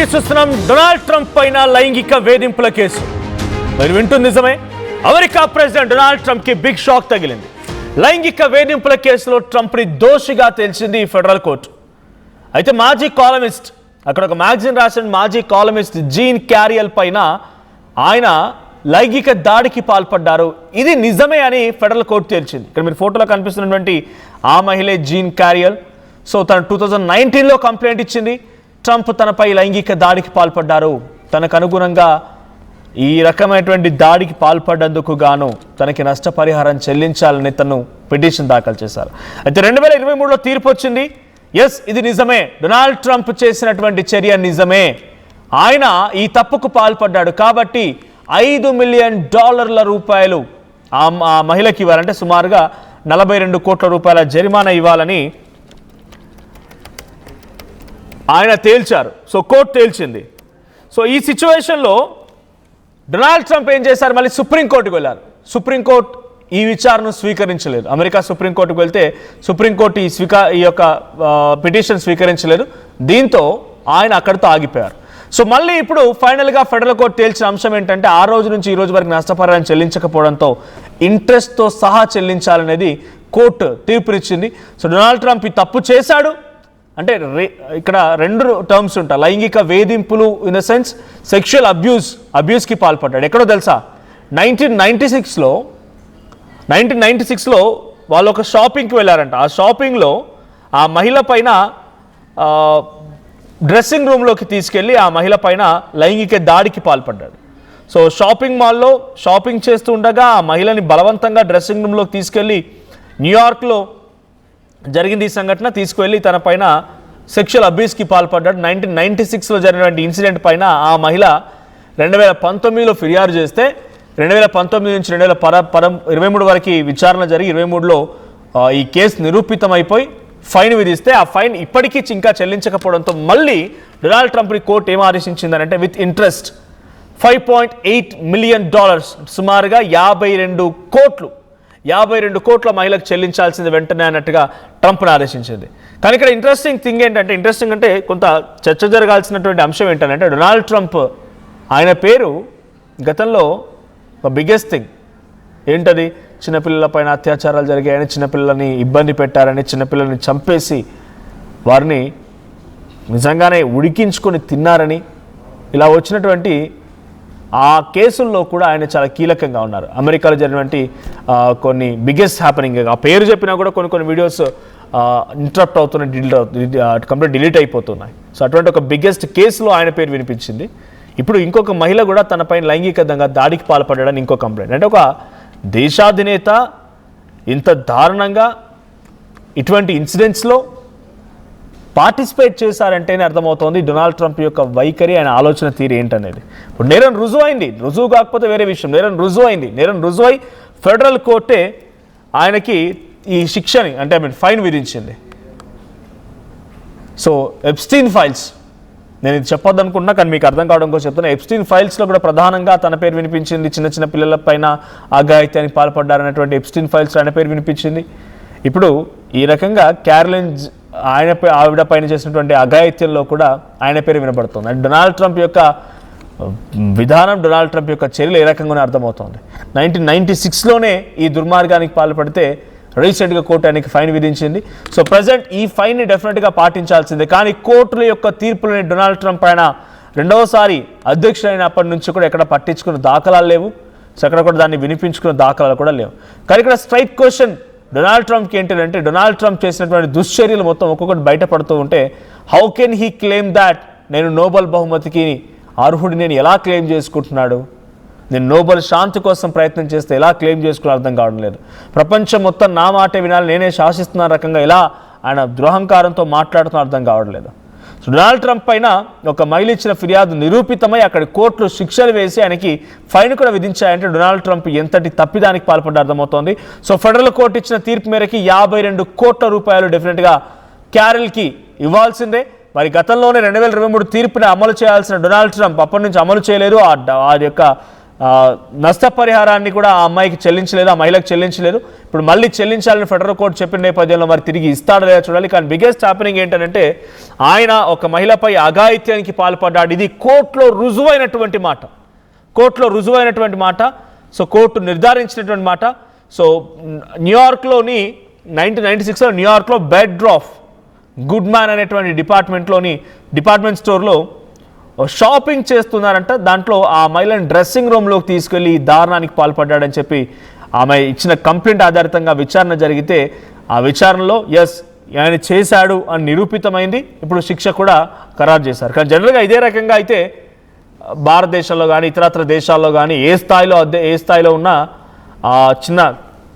News చూస్తున్నాం. Donald Trump పైన లైంగిక వేధింపుల కేసు. మీరు వింటుంది నిజమే. అమెరికా ప్రెసిడెంట్ డొనాల్డ్ ట్రంప్ కి బిగ్ షాక్ తగిలింది. లైంగిక వేధింపుల కేసులో ట్రంప్ని దోషిగా తేల్చింది ఫెడరల్ కోర్టు. అయితే మాజీ కాలమిస్ట్, అక్కడ ఒక మ్యాగజైన్ రాసిన మాజీ కాలమిస్ట్ జీన్ క్యారియల్ పైన ఆయన లైంగిక దాడికి పాల్పడ్డారు. ఇది నిజమే అని ఫెడరల్ కోర్టు తేల్చింది. ఇక్కడ మీరు ఫోటోలో కనిపిస్తున్నటువంటి ఆ మహిళే జీన్ క్యారియల్. సో తను 2019లో కంప్లైంట్ ఇచ్చింది. ట్రంప్ తనపై లైంగిక దాడికి పాల్పడ్డారు, తనకు అనుగుణంగా ఈ రకమైనటువంటి దాడికి పాల్పడ్డందుకు గాను తనకి నష్టపరిహారం చెల్లించాలని తను పిటిషన్ దాఖలు చేశారు. అయితే 2023లో తీర్పు వచ్చింది. ఎస్, ఇది నిజమే, డొనాల్డ్ ట్రంప్ చేసినటువంటి చర్య నిజమే, ఆయన ఈ తప్పుకు పాల్పడ్డాడు కాబట్టి $5 మిలియన్ ఆ మహిళకి ఇవ్వాలంటే సుమారుగా 42 కోట్ల రూపాయల జరిమానా ఇవ్వాలని ఆయన తేల్చారు. So court తేల్చింది. సో ఈ సిచ్యువేషన్లో డొనాల్డ్ ట్రంప్ ఏం చేశారు, మళ్ళీ సుప్రీంకోర్టుకు వెళ్ళారు. సుప్రీంకోర్టు ఈ విచారణను స్వీకరించలేదు. అమెరికా సుప్రీంకోర్టుకు వెళ్తే సుప్రీంకోర్టు ఈ యొక్క పిటిషన్ స్వీకరించలేదు. దీంతో ఆయన అక్కడితో ఆగిపోయారు. సో మళ్ళీ ఇప్పుడు ఫైనల్గా ఫెడరల్ కోర్టు తేల్చిన అంశం ఏంటంటే ఆ రోజు నుంచి ఈ రోజు వరకు నష్టపరిహారం చెల్లించకపోవడంతో ఇంట్రెస్ట్తో సహా చెల్లించాలనేది కోర్టు తీర్పునిచ్చింది. సో డొనాల్డ్ ట్రంప్ ఈ తప్పు చేశాడు అంటే ఇక్కడ 2 టర్మ్స్ ఉంటాయి. లైంగిక వేధింపులు ఇన్ ద సెన్స్ సెక్షువల్ అబ్యూస్కి పాల్పడ్డాడు. ఎక్కడో తెలుసా, 1996లో వాళ్ళు ఒక షాపింగ్కి వెళ్ళారంట. ఆ షాపింగ్లో ఆ మహిళ పైన డ్రెస్సింగ్ రూమ్లోకి తీసుకెళ్ళి ఆ మహిళ పైన లైంగిక దాడికి పాల్పడ్డాడు. సో షాపింగ్ మాల్లో షాపింగ్ చేస్తూ ఉండగా ఆ మహిళని బలవంతంగా డ్రెస్సింగ్ రూమ్లోకి తీసుకెళ్ళి న్యూయార్క్లో జరిగింది ఈ సంఘటన. తీసుకువెళ్ళి తన పైన సెక్షువల్ అబ్యూస్కి పాల్పడ్డాడు. 1996లో జరిగినటువంటి ఇన్సిడెంట్ పైన ఆ మహిళ 2019లో ఫిర్యాదు చేస్తే 2019 నుంచి 2023 వరకు విచారణ జరిగి 23లో ఈ కేసు నిరూపితమైపోయి ఫైన్ విధిస్తే ఆ ఫైన్ ఇప్పటికీ ఇంకా చెల్లించకపోవడంతో మళ్ళీ డొనాల్డ్ ట్రంప్ని కోర్టు ఏం ఆదేశించిందనంటే విత్ ఇంట్రెస్ట్ $5.8 మిలియన్ సుమారుగా 52 కోట్ల మహిళకు చెల్లించాల్సింది వెంటనే అన్నట్టుగా ట్రంప్ను ఆదేశించింది. కానీ ఇక్కడ ఇంట్రెస్టింగ్ అంటే కొంత చర్చ జరగాల్సినటువంటి అంశం ఏంటంటే డొనాల్డ్ ట్రంప్ ఆయన పేరు గతంలో ఒక బిగ్గెస్ట్ థింగ్ ఏంటది, చిన్నపిల్లల పైన అత్యాచారాలు జరిగాయని, చిన్నపిల్లలని ఇబ్బంది పెట్టారని, చిన్నపిల్లల్ని చంపేసి వారిని నిజంగానే ఉడికించుకొని తిన్నారని ఇలా వచ్చినటువంటి ఆ కేసుల్లో కూడా ఆయన చాలా కీలకంగా ఉన్నారు. అమెరికాలో జరిగినటువంటి కొన్ని బిగ్గెస్ట్ హ్యాపెనింగ్, ఆ పేరు చెప్పినా కూడా కొన్ని వీడియోస్ ఇంటరప్ట్ అవుతున్నాయి, కంప్లీట్ డిలీట్ అయిపోతున్నాయి. సో అటువంటి ఒక బిగ్గెస్ట్ కేసులో ఆయన పేరు వినిపించింది. ఇప్పుడు ఇంకొక మహిళ కూడా తనపైన లైంగికంగా దాడికి పాల్పడ్డాడని ఇంకో కంప్లైంట్. అంటే ఒక దేశాధినేత ఇంత దారుణంగా ఇటువంటి ఇన్సిడెంట్స్లో పార్టిసిపేట్ చేశారంటేనే అర్థమవుతోంది డొనాల్డ్ ట్రంప్ యొక్క వైఖరి, ఆయన ఆలోచన తీరు ఏంటనేది. ఇప్పుడు నేరం రుజువైంది, రుజువు కాకపోతే వేరే విషయం. నేరం రుజువై ఫెడరల్ కోర్టే ఆయనకి ఈ శిక్షని అంటే ఫైన్ విధించింది. సో ఎప్స్టీన్ ఫైల్స్, నేను ఇది చెప్పొద్దనుకున్నా కానీ మీకు అర్థం కావడం కోసం చెప్తున్నా. ఎప్స్టీన్ ఫైల్స్లో కూడా ప్రధానంగా తన పేరు వినిపించింది. చిన్న పిల్లల పైన అఘాయిత్యానికి పాల్పడ్డారనేటువంటి ఎప్స్టీన్ ఫైల్స్ ఆయన పేరు వినిపించింది. ఇప్పుడు ఈ రకంగా క్యారలిన్ ఆవిడ పైన చేసినటువంటి అఘాయిత్యంలో కూడా ఆయన పేరు వినబడుతుంది. అంటే డొనాల్డ్ ట్రంప్ యొక్క విధానం, డొనాల్డ్ ట్రంప్ యొక్క చర్యలు ఏ రకంగానే అర్థమవుతుంది. 1996లోనే ఈ దుర్మార్గానికి పాల్పడితే రీసెంట్గా కోర్టు ఆయనకి ఫైన్ విధించింది. సో ప్రజెంట్ ఈ ఫైన్ని డెఫినెట్గా పాటించాల్సిందే. కానీ కోర్టుల యొక్క తీర్పులని డొనాల్డ్ ట్రంప్ ఆయన రెండవసారి అధ్యక్షుడైనప్పటి నుంచి కూడా ఎక్కడ పట్టించుకున్న దాఖలాలు లేవు. సో ఎక్కడ కూడా దాన్ని వినిపించుకున్న దాఖలాలు కూడా లేవు. కానీ ఇక్కడ స్ట్రైట్ క్వశ్చన్ డొనాల్డ్ ట్రంప్కి ఏంటంటే డొనాల్డ్ ట్రంప్ చేసినటువంటి దుశ్చర్యలు మొత్తం ఒక్కొక్కటి బయటపడుతూ ఉంటే how can he claim that నేను నోబెల్ బహుమతికి అర్హుడి నేను ఎలా క్లెయిమ్ చేసుకుంటున్నాడు, నేను నోబెల్ శాంతి కోసం ప్రయత్నం చేస్తే ఎలా క్లెయిమ్ చేసుకుని అర్థం కావడం లేదు. ప్రపంచం మొత్తం నా మాటే వినాలి, నేనే శాసిస్తున్న రకంగా ఎలా ఆయన దురహంకారంతో మాట్లాడుతున్న అర్థం కావడం లేదు. సో డొనాల్డ్ ట్రంప్ పైన ఒక మహిళ ఇచ్చిన ఫిర్యాదు నిరూపితమై అక్కడి కోర్టులు శిక్షలు వేసి ఆయనకి ఫైన్ కూడా విధించాయంటే డొనాల్డ్ ట్రంప్ ఎంతటి తప్పిదానికి పాల్పడ్డ అర్థమవుతోంది. సో ఫెడరల్ కోర్టు ఇచ్చిన తీర్పు మేరకి 52 కోట్ల రూపాయలు డెఫినెట్గా క్యారెల్కి ఇవ్వాల్సిందే. మరి గతంలోనే 2023 తీర్పుని అమలు చేయాల్సిన డొనాల్డ్ ట్రంప్ అప్పటి నుంచి అమలు చేయలేదు. ఆ యొక్క నష్టపరిహారాన్ని కూడా ఆ అమ్మాయికి చెల్లించలేదు, ఆ మహిళకు చెల్లించలేదు. ఇప్పుడు మళ్ళీ చెల్లించాలని ఫెడరల్ కోర్టు చెప్పిన నేపథ్యంలో మరి తిరిగి ఇస్తాడో లేదో చూడాలి. కానీ బిగ్గెస్ట్ హ్యాపెనింగ్ ఏంటంటే ఆయన ఒక మహిళపై అఘాయిత్యానికి పాల్పడ్డాడు. ఇది కోర్టులో రుజువైనటువంటి మాట, సో కోర్టు నిర్ధారించినటువంటి మాట. సో న్యూయార్క్లోని 1996లో న్యూయార్క్లో బెడ్రాఫ్ గుడ్ మ్యాన్ అనేటువంటి డిపార్ట్మెంట్ స్టోర్లో షాపింగ్ చేస్తున్నారంట. దాంట్లో ఆ మహిళను డ్రెస్సింగ్ రూమ్లోకి తీసుకెళ్లి దారుణానికి పాల్పడ్డాడని చెప్పి ఆమె ఇచ్చిన కంప్లైంట్ ఆధారితంగా విచారణ జరిగితే ఆ విచారణలో ఆయన చేశాడు అని నిరూపితమైంది. ఇప్పుడు శిక్ష కూడా ఖరారు చేశారు. కానీ జనరల్గా ఇదే రకంగా అయితే భారతదేశంలో కానీ ఇతరత్ర దేశాల్లో కానీ ఏ స్థాయిలో ఉన్న చిన్న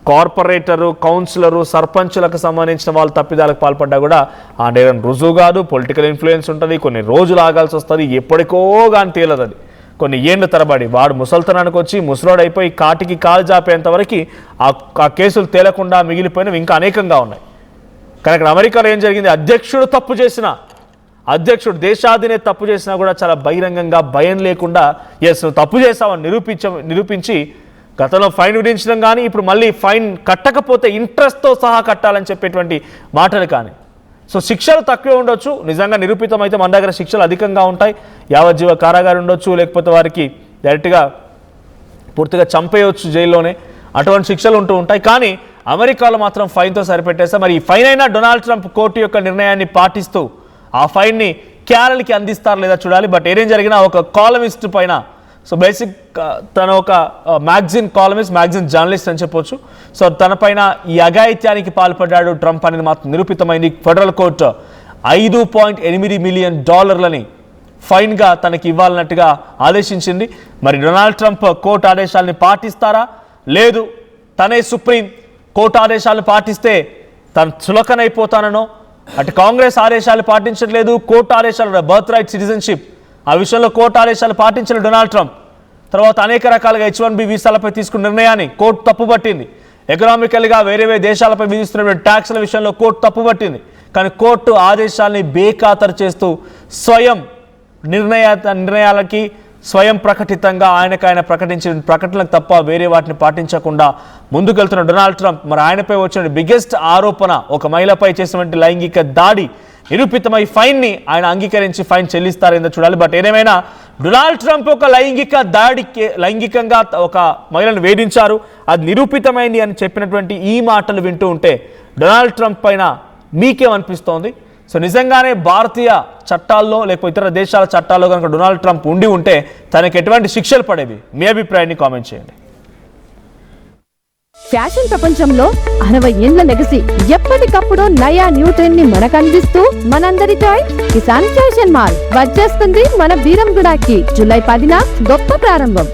కార్పొరేటరు, కౌన్సిలరు, సర్పంచులకు సంబంధించిన వాళ్ళు తప్పిదాలకు పాల్పడ్డా కూడా ఆ నేరం రుజువు కాదు. పొలిటికల్ ఇన్ఫ్లుయెన్స్ ఉంటుంది, కొన్ని రోజులు ఆగాల్సి వస్తుంది, ఎప్పటికో కానీ తేలదు. అది కొన్ని ఏళ్ళ తరబడి వాడు ముసల్తనానికి వచ్చి ముసలోడైపోయి కాటికి కాలు జాపేంత వరకు ఆ కేసులు తేలకుండా మిగిలిపోయినవి ఇంకా అనేకంగా ఉన్నాయి. కానీ ఇక్కడ అమెరికాలో ఏం జరిగింది, అధ్యక్షుడు దేశాధినేత తప్పు చేసినా కూడా చాలా బహిరంగంగా భయం లేకుండా నువ్వు తప్పు చేసావని నిరూపించి గతంలో ఫైన్ విధించడం కానీ ఇప్పుడు మళ్ళీ ఫైన్ కట్టకపోతే ఇంట్రెస్ట్తో సహా కట్టాలని చెప్పేటువంటి మాటలు కానీ. సో శిక్షలు తక్కువే ఉండొచ్చు, నిజంగా నిరూపితం అయితే మన దగ్గర శిక్షలు అధికంగా ఉంటాయి. యావజ్జీవ కారాగారం ఉండొచ్చు, లేకపోతే వారికి డైరెక్ట్గా పూర్తిగా చంపేయవచ్చు జైల్లోనే, అటువంటి శిక్షలు ఉంటూ ఉంటాయి. కానీ అమెరికాలో మాత్రం ఫైన్తో సరిపెట్టేస్తే మరి ఈ ఫైన్ అయినా డొనాల్డ్ ట్రంప్ కోర్టు యొక్క నిర్ణయాన్ని పాటిస్తూ ఆ ఫైన్ని క్యారల్కి అందిస్తారు లేదా చూడాలి. బట్ ఏదేం జరిగినా ఒక కాలమిస్ట్ పైన, సో బేసిక్ తన ఒక మ్యాగజిన్ జర్నలిస్ట్ అని చెప్పొచ్చు. సో తన పైన ఈ అఘాయిత్యానికి పాల్పడ్డాడు ట్రంప్ అనేది మాత్రం నిరూపితమైంది. ఫెడరల్ కోర్టు $5.8 మిలియన్ ఫైన్గా తనకి ఇవ్వాలన్నట్టుగా ఆదేశించింది. మరి డొనాల్డ్ ట్రంప్ కోర్టు ఆదేశాలని పాటిస్తారా, లేదు తనే సుప్రీం, కోర్టు ఆదేశాలను పాటిస్తే తను చులకనైపోతానో, అటు కాంగ్రెస్ ఆదేశాలు పాటించట్లేదు, కోర్టు ఆదేశాలు బర్త్ రైట్ సిటిజన్షిప్ ఆ విషయంలో కోర్టు ఆదేశాలు పాటించిన డొనాల్డ్ ట్రంప్ తర్వాత అనేక రకాలుగా H-1B వీసాలపై తీసుకున్న నిర్ణయాన్ని కోర్టు తప్పుపట్టింది. ఎకనామికల్గా వేరే దేశాలపై విధిస్తున్నటువంటి ట్యాక్స్ల విషయంలో కోర్టు తప్పుపట్టింది. కానీ కోర్టు ఆదేశాలని బేఖాతరు చేస్తూ స్వయం నిర్ణయాలకి స్వయం ప్రకటితంగా ఆయన ప్రకటించిన ప్రకటనలకు తప్ప వేరే వాటిని పాటించకుండా ముందుకెళ్తున్న డొనాల్డ్ ట్రంప్ మరి ఆయనపై వచ్చిన బిగ్గెస్ట్ ఆరోపణ ఒక మహిళపై చేసినటువంటి లైంగిక దాడి నిరూపితమై ఫైన్ని ఆయన అంగీకరించి ఫైన్ చెల్లిస్తారేందో చూడాలి. బట్ ఏదేమైనా డొనాల్డ్ ట్రంప్ ఒక లైంగికంగా ఒక మహిళను వేధించారు, అది నిరూపితమైంది అని చెప్పినటువంటి ఈ మాటలు వింటూ ఉంటే డొనాల్డ్ ట్రంప్ పైన మీకేమనిపిస్తోంది? సో నిజంగానే భారతీయ చట్టాల్లో లేకపోతే ఇతర దేశాల చట్టాల్లో కనుక డొనాల్డ్ ట్రంప్ ఉంటే తనకి ఎటువంటి శిక్షలు పడేవి? మీ అభిప్రాయాన్ని కామెంట్ చేయండి. ఫ్యాషన్ ప్రపంచంలో 60 ఏళ్ల లెగసీ, ఎప్పటికప్పుడు నయా న్యూ ట్రెండ్ ని మనకు అందిస్తూ మనందరి చాయిస్ కిసాన్ ఫ్యాషన్ మాల్ వచ్చేస్తుంది మన బీరంగూడకి. జూలై 10న గొప్ప ప్రారంభం.